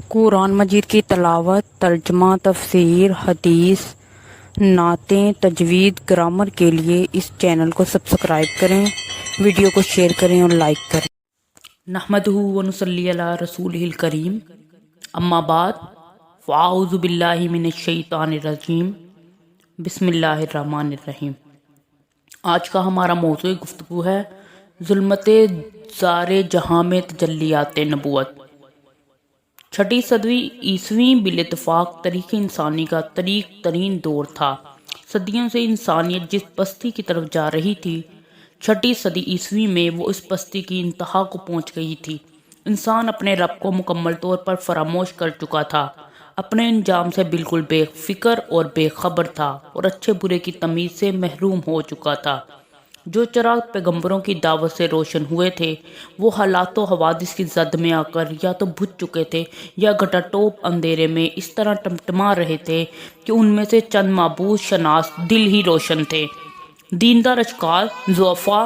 قرآن مجید کی تلاوت، ترجمہ، تفسیر، حدیث، نعتیں، تجوید، گرامر کے لیے اس چینل کو سبسکرائب کریں، ویڈیو کو شیئر کریں اور لائک کریں۔ نحمدہ ونصلی علی رسولہ الکریم، اما بعد، فاعوذ باللہ من الشیطان الرجیم، بسم اللہ الرحمن الرحیم۔ آج کا ہمارا موضوع گفتگو ہے ظلمت زار جہاں میں تجلیات نبوت۔ چھٹی صدی عیسوی بالاتفاق تاریخ انسانی کا طریق ترین دور تھا۔ صدیوں سے انسانیت جس پستی کی طرف جا رہی تھی، چھٹی صدی عیسوی میں وہ اس پستی کی انتہا کو پہنچ گئی تھی۔ انسان اپنے رب کو مکمل طور پر فراموش کر چکا تھا، اپنے انجام سے بالکل بے فکر اور بے خبر تھا اور اچھے برے کی تمیز سے محروم ہو چکا تھا۔ جو چراغ پیغمبروں کی دعوت سے روشن ہوئے تھے، وہ حالات و حوادث کی زد میں آ کر یا تو بجھ چکے تھے یا گھٹا ٹوپ اندھیرے میں اس طرح ٹمٹما رہے تھے کہ ان میں سے چند معبود شناس دل ہی روشن تھے۔ دیندار اشکال، ضعفاء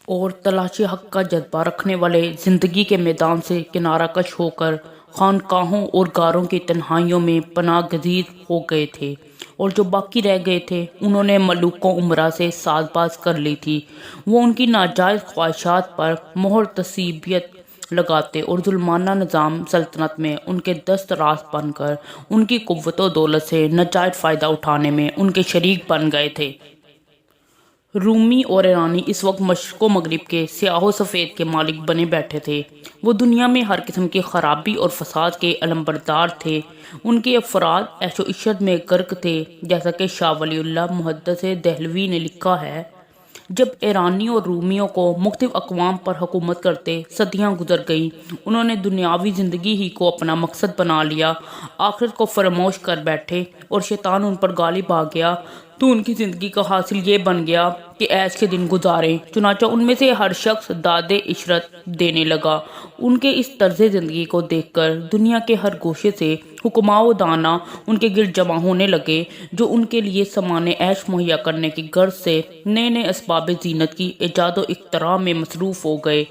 اور تلاش حق کا جذبہ رکھنے والے زندگی کے میدان سے کنارہ کش ہو کر خانقاہوں اور غاروں کی تنہائیوں میں پناہ گزیر ہو گئے تھے، اور جو باقی رہ گئے تھے انہوں نے ملوک و امراء سے ساز باز کر لی تھی۔ وہ ان کی ناجائز خواہشات پر مہر تثبیت لگاتے اور ظلمانہ نظام سلطنت میں ان کے دست راست بن کر ان کی قوت و دولت سے ناجائز فائدہ اٹھانے میں ان کے شریک بن گئے تھے۔ رومی اور ایرانی اس وقت مشرق و مغرب کے سیاہ و سفید کے مالک بنے بیٹھے تھے۔ وہ دنیا میں ہر قسم کی خرابی اور فساد کے علمبردار تھے۔ ان کے افراد عیش و عشرت میں غرق تھے، جیسا کہ شاہ ولی اللہ محدث دہلوی نے لکھا ہے۔ جب ایرانی اور رومیوں کو مختلف اقوام پر حکومت کرتے صدیاں گزر گئیں، انہوں نے دنیاوی زندگی ہی کو اپنا مقصد بنا لیا، آخرت کو فراموش کر بیٹھے اور شیطان ان پر غالب آ گیا، تو ان کی زندگی کا حاصل یہ بن گیا کہ عیش کے دن گزاریں۔ چنانچہ ان میں سے ہر شخص داد عشرت دینے لگا۔ ان کے اس طرز زندگی کو دیکھ کر دنیا کے ہر گوشے سے حکماء و دانا ان کے گرد جمع ہونے لگے، جو ان کے لیے سامان عیش مہیا کرنے کی غرض سے نئے نئے اسباب زینت کی ایجاد و اختراع میں مصروف ہو گئے۔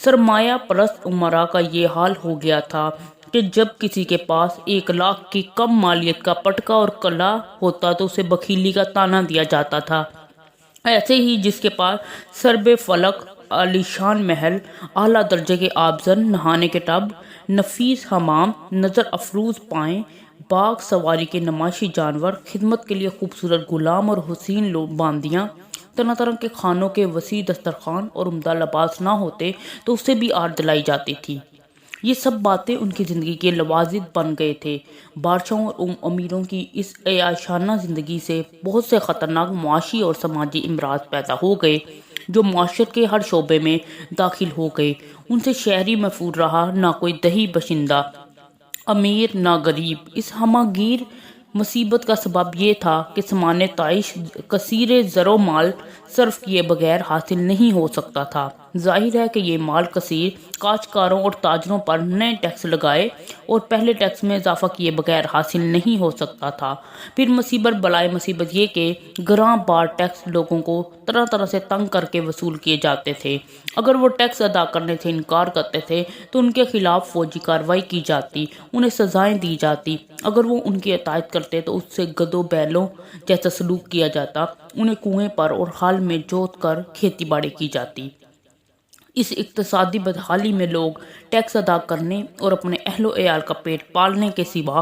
سرمایہ پرست امراء کا یہ حال ہو گیا تھا کہ جب کسی کے پاس 1,00,000 کی کم مالیت کا پٹکا اور کلا ہوتا تو اسے بخیلی کا طعنہ دیا جاتا تھا۔ ایسے ہی جس کے پاس سرب فلک، عالیشان محل، اعلیٰ درجے کے آبزن، نہانے کے ٹب، نفیس حمام، نظر افروز پائیں، باغ سواری کے نمائشی جانور، خدمت کے لیے خوبصورت غلام اور حسین باندیاں، طرح طرح کے کھانوں کے وسیع دسترخوان اور عمدہ لباس نہ ہوتے تو اسے بھی آر دلائی جاتی تھی۔ یہ سب باتیں ان کی زندگی کے لوازم بن گئے تھے۔ بادشاہوں اور امیروں کی اس عیاشانہ زندگی سے بہت سے خطرناک معاشی اور سماجی امراض پیدا ہو گئے، جو معاشرت کے ہر شعبے میں داخل ہو گئے۔ ان سے شہری محفوظ رہا نہ کوئی دیہی باشندہ، امیر نہ غریب۔ اس ہمہ گیر مصیبت کا سبب یہ تھا کہ سامان تعیش کثیر زر و مال صرف کیے بغیر حاصل نہیں ہو سکتا تھا۔ ظاہر ہے کہ یہ مال کثیر کاشتکاروں اور تاجروں پر نئے ٹیکس لگائے اور پہلے ٹیکس میں اضافہ کیے بغیر حاصل نہیں ہو سکتا تھا۔ پھر مصیبت بلائے مصیبت یہ کہ گراں بار ٹیکس لوگوں کو طرح طرح سے تنگ کر کے وصول کیے جاتے تھے۔ اگر وہ ٹیکس ادا کرنے سے انکار کرتے تھے تو ان کے خلاف فوجی کارروائی کی جاتی، انہیں سزائیں دی جاتی۔ اگر وہ ان کی اطاعت کرتے تو اس سے گدھوں بیلوں جیسا سلوک کیا جاتا، انہیں کنویں پر اور خال میں جوت کر کھیتی باڑی کی جاتی۔ اس اقتصادی بدحالی میں لوگ ٹیکس ادا کرنے اور اپنے اہل و عیال کا پیٹ پالنے کے سوا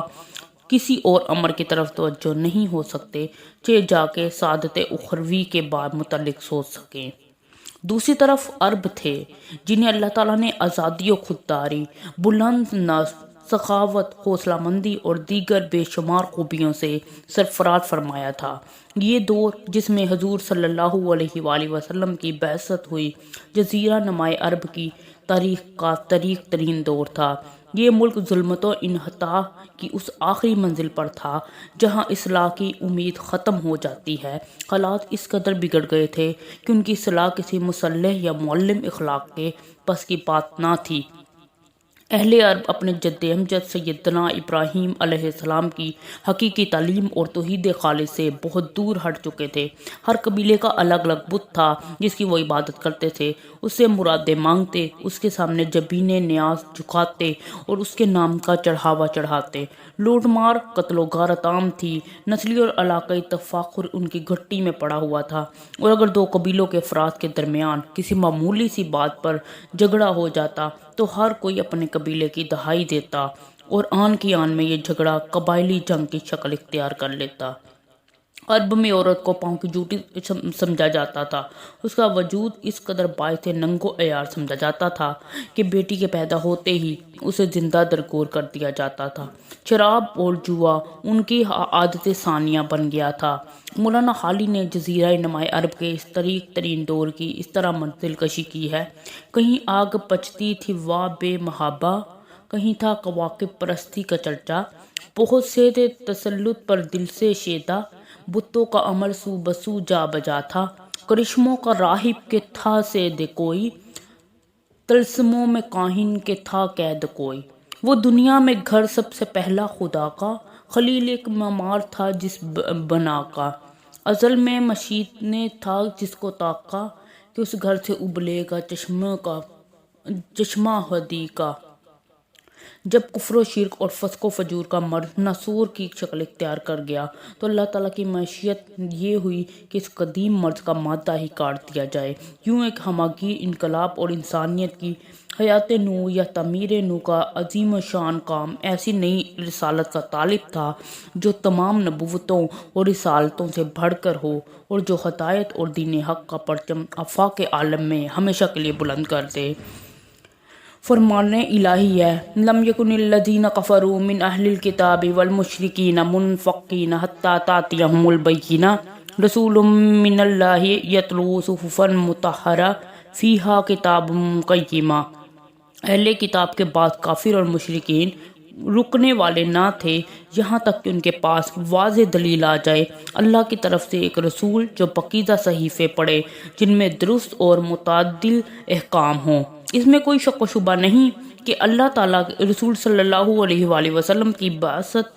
کسی اور امر کی طرف توجہ نہیں ہو سکتے، چہ جا کے سعادت اخروی کے بعد متعلق سوچ سکیں۔ دوسری طرف عرب تھے، جنہیں اللہ تعالیٰ نے آزادی و خودداری، بلند نسب، سخاوت، حوصلہ مندی اور دیگر بے شمار خوبیوں سے سرفراز فرمایا تھا۔ یہ دور جس میں حضور صلی اللہ علیہ وآلہ وسلم کی بعثت ہوئی، جزیرہ نمائے عرب کی تاریخ کا طریق ترین دور تھا۔ یہ ملک ظلمت و انحطاط کی اس آخری منزل پر تھا جہاں اصلاح کی امید ختم ہو جاتی ہے۔ حالات اس قدر بگڑ گئے تھے کہ ان کی اصلاح کسی مصلح یا معلم اخلاق کے بس کی بات نہ تھی۔ اہل عرب اپنے جد امجد سیدنا ابراہیم علیہ السلام کی حقیقی تعلیم اور توحید خالص سے بہت دور ہٹ چکے تھے۔ ہر قبیلے کا الگ الگ بت تھا جس کی وہ عبادت کرتے تھے، اس سے مرادیں مانگتے، اس کے سامنے جبین نیاز جھکاتے اور اس کے نام کا چڑھاوا چڑھاتے۔ لوٹ مار، قتل و غارت عام تھی، نسلی اور علاقائی تفاخر ان کی گھٹی میں پڑا ہوا تھا، اور اگر دو قبیلوں کے افراد کے درمیان کسی معمولی سی بات پر جھگڑا ہو جاتا تو ہر کوئی اپنے قبیلے کی دہائی دیتا اور آن کی آن میں یہ جھگڑا قبائلی جنگ کی شکل اختیار کر لیتا۔ عرب میں عورت کو پاؤں کی جوتی سمجھا جاتا تھا، اس کا وجود اس قدر باعث ننگ و عیار سمجھا جاتا تھا کہ بیٹی کے پیدا ہوتے ہی اسے زندہ درگور کر دیا جاتا تھا۔ شراب اور جوا ان کی عادت ثانیہ بن گیا تھا۔ مولانا حالی نے جزیرہ نمائے عرب کے اس طریق ترین دور کی اس طرح منزل کشی کی ہے: کہیں آگ پچتی تھی واہ بے محابہ، کہیں تھا کواکب پرستی کا چرچا، بہت سے تھے تسلط پر دل سے شیدا، بتوں کا عمل سو بسو جا بجا تھا، کرشموں کا راہب کے تھا سید کوئی، طلسموں میں کاہن کے تھا قید کوئی۔ وہ دنیا میں گھر سب سے پہلا خدا کا، خلیل ایک معمار تھا جس بنا کا، ازل میں مشیت نے تھا جس کو طاقہ کہ اس گھر سے ابلے گا چشمہ ہدی کا۔ جب کفر و شرک اور فسق و فجور کا مرض ناسور کی شکل اختیار کر گیا تو اللہ تعالیٰ کی معیشت یہ ہوئی کہ اس قدیم مرض کا مادہ ہی کاٹ دیا جائے۔ یوں ایک ہماگیر انقلاب اور انسانیت کی حیات نو یا تعمیر نو کا عظیم و شان کام ایسی نئی رسالت کا طالب تھا جو تمام نبوتوں اور رسالتوں سے بڑھ کر ہو اور جو ہدایت اور دین حق کا پرچم آفاق عالم میں ہمیشہ کے لیے بلند کر دے۔ فرمان الہی ہے: لم یکن الذین کفروا من اہل الکتاب والمشرکین منفکین حتی تأتیہم البینہ، رسول من اللہ یتلو صحفا مطہرہ فیہا کتاب قیمہ۔ اہل کتاب کے بعد کافر اور مشرکین رکنے والے نہ تھے یہاں تک کہ ان کے پاس واضح دلیل آ جائے، اللہ کی طرف سے ایک رسول جو پاکیزہ صحیفے پڑھے جن میں درست اور متعدل احکام ہوں۔ اس میں کوئی شک و شبہ نہیں کہ اللہ تعالیٰ کے رسول صلی اللہ علیہ وآلہ وسلم کی بعثت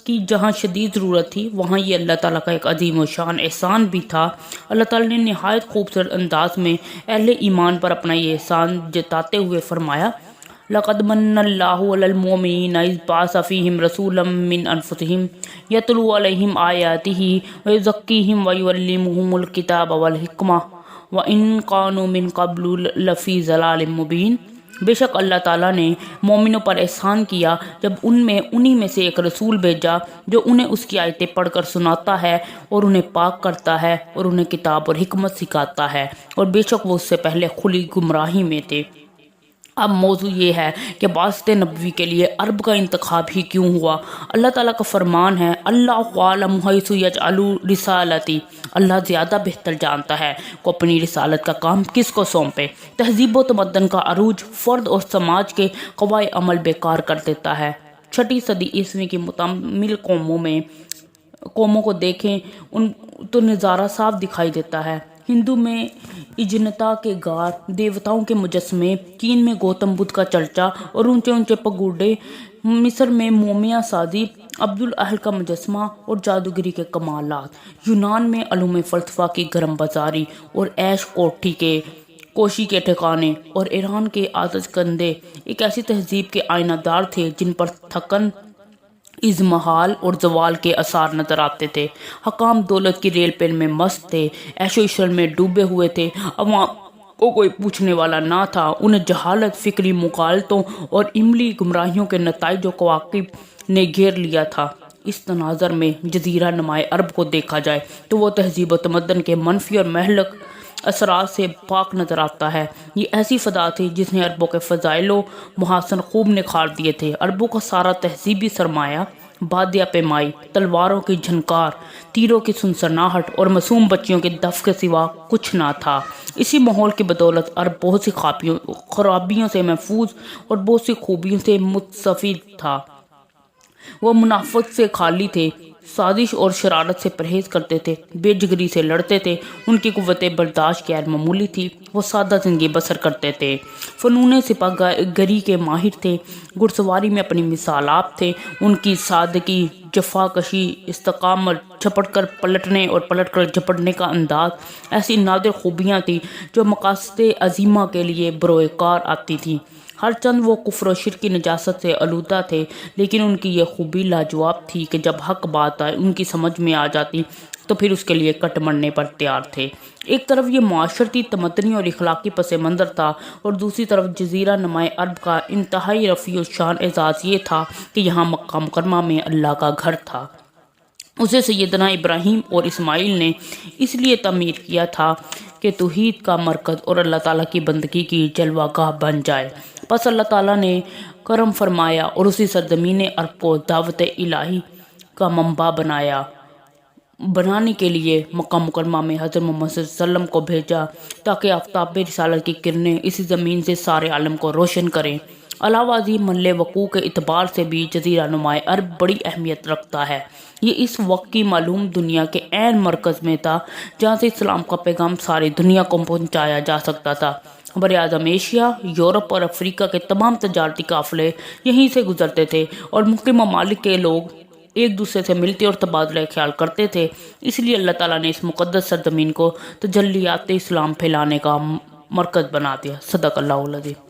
کی جہاں شدید ضرورت تھی وہاں یہ اللہ تعالیٰ کا ایک عظیم و شان احسان بھی تھا۔ اللہ تعالیٰ نے نہایت خوبصورت انداز میں اہل ایمان پر اپنا یہ احسان جتاتے ہوئے فرمایا: لقد من اللہ علی المؤمنین اذ بعث فیہم رسولا من انفسہم یتلو علیہم آیاتہ ویزکیہم ویعلمہم الکتاب والحکمہ وَإِن كَانُوا مِن قَبْلُ لَفِي ضَلَالٍ مُبِينٍ۔ بے شک اللہ تعالیٰ نے مومنوں پر احسان کیا جب انہی میں سے ایک رسول بھیجا جو انہیں اس کی آیتیں پڑھ کر سناتا ہے اور انہیں پاک کرتا ہے اور انہیں کتاب اور حکمت سکھاتا ہے، اور بے شک وہ اس سے پہلے کھلی گمراہی میں تھے۔ اب موضوع یہ ہے کہ بعثت نبوی کے لیے عرب کا انتخاب ہی کیوں ہوا؟ اللہ تعالیٰ کا فرمان ہے: اللہ عالم حیث یجعل رسالتی، اللہ زیادہ بہتر جانتا ہے کہ اپنی رسالت کا کام کس کو سونپے۔ تہذیب و تمدن کا عروج فرد اور سماج کے قواعد عمل بیکار کر دیتا ہے۔ 6 صدی عیسوی کی متعامل قوموں کو دیکھیں تو نظارہ صاف دکھائی دیتا ہے۔ ہندو میں اجنتا کے غار، دیوتاؤں کے مجسمے، چین میں گوتم بدھ کا چرچا اور اونچے اونچے پگوڈے، مصر میں مومیا سازی، عبد الاہل کا مجسمہ اور جادوگری کے کمالات، یونان میں علوم فلسفہ کی گرم بازاری اور عیش کوشی کے ٹھکانے، اور ایران کے آتش کندے ایک ایسی تہذیب کے آئینہ دار تھے جن پر تھکن، ازمہال اور زوال کے آثار نظر آتے تھے۔ حکام دولت کی ریل پین میں مست تھے، عیش و عشرت میں ڈوبے ہوئے تھے، عوام کو کوئی پوچھنے والا نہ تھا، انہیں جہالت، فکری مغالطوں اور عملی گمراہیوں کے نتائج و عواقب نے گھیر لیا تھا۔ اس تناظر میں جزیرہ نمائے عرب کو دیکھا جائے تو وہ تہذیب و تمدن کے منفی اور مہلک اثرات سے پاک نظر آتا ہے۔ یہ ایسی فضا تھی جس نے عربوں کے فضائل و محاسن خوب نکھار دیے تھے۔ عربوں کا سارا تہذیبی سرمایہ بادیہ پیمائی، تلواروں کی جھنکار، تیروں کی سنسناہٹ اور معصوم بچیوں کے دف کے سوا کچھ نہ تھا۔ اسی ماحول کی بدولت عرب بہت سی خرابیوں سے محفوظ اور بہت سی خوبیوں سے متصف تھا۔ وہ منافقت سے خالی تھے، سازش اور شرارت سے پرہیز کرتے تھے، بے جگری سے لڑتے تھے، ان کی قوت برداشت غیر معمولی تھی، وہ سادہ زندگی بسر کرتے تھے، فنون سپاہ گری کے ماہر تھے، گھڑ سواری میں اپنی مثال آپ تھے، ان کی سادگی، جفا کشی، استقامت، جھپٹ کر پلٹنے اور پلٹ کر جھپٹنے کا انداز ایسی نادر خوبیاں تھیں جو مقاصد عظیمہ کے لیے بروئے کار آتی تھیں۔ ہر چند وہ کفر و شرک کی نجاست سے آلودہ تھے، لیکن ان کی یہ خوبی لاجواب تھی کہ جب حق بات آئے ان کی سمجھ میں آ جاتی تو پھر اس کے لیے کٹ مرنے پر تیار تھے۔ ایک طرف یہ معاشرتی، تمدنی اور اخلاقی پس منظر تھا، اور دوسری طرف جزیرہ نمائے عرب کا انتہائی رفیع الشان اعزاز یہ تھا کہ یہاں مکہ مکرمہ میں اللہ کا گھر تھا۔ اسے سیدنا ابراہیم اور اسماعیل نے اس لیے تعمیر کیا تھا کہ توحید کا مرکز اور اللہ تعالیٰ کی بندگی کی جلوہ گاہ بن جائے۔ پس اللہ تعالیٰ نے کرم فرمایا اور اسی سرزمین عرب کو دعوت الہی کا منبع بنانے کے لیے مکہ مکرمہ میں حضرت محمد صلی اللہ علیہ وسلم کو بھیجا تاکہ آفتاب رسالت کی کرنیں اسی زمین سے سارے عالم کو روشن کریں۔ علاوہ ازیں محل وقوع کے اعتبار سے بھی جزیرہ نمائے عرب بڑی اہمیت رکھتا ہے۔ یہ اس وقت کی معلوم دنیا کے عین مرکز میں تھا جہاں سے اسلام کا پیغام ساری دنیا کو پہنچایا جا سکتا تھا۔ براعظم ایشیا، یورپ اور افریقہ کے تمام تجارتی قافلے یہیں سے گزرتے تھے اور مختلف ممالک کے لوگ ایک دوسرے سے ملتے اور تبادلہ خیال کرتے تھے۔ اس لیے اللہ تعالیٰ نے اس مقدس سرزمین کو تجلیات اسلام پھیلانے کا مرکز بنا دیا۔ صدق اللہ العظیم۔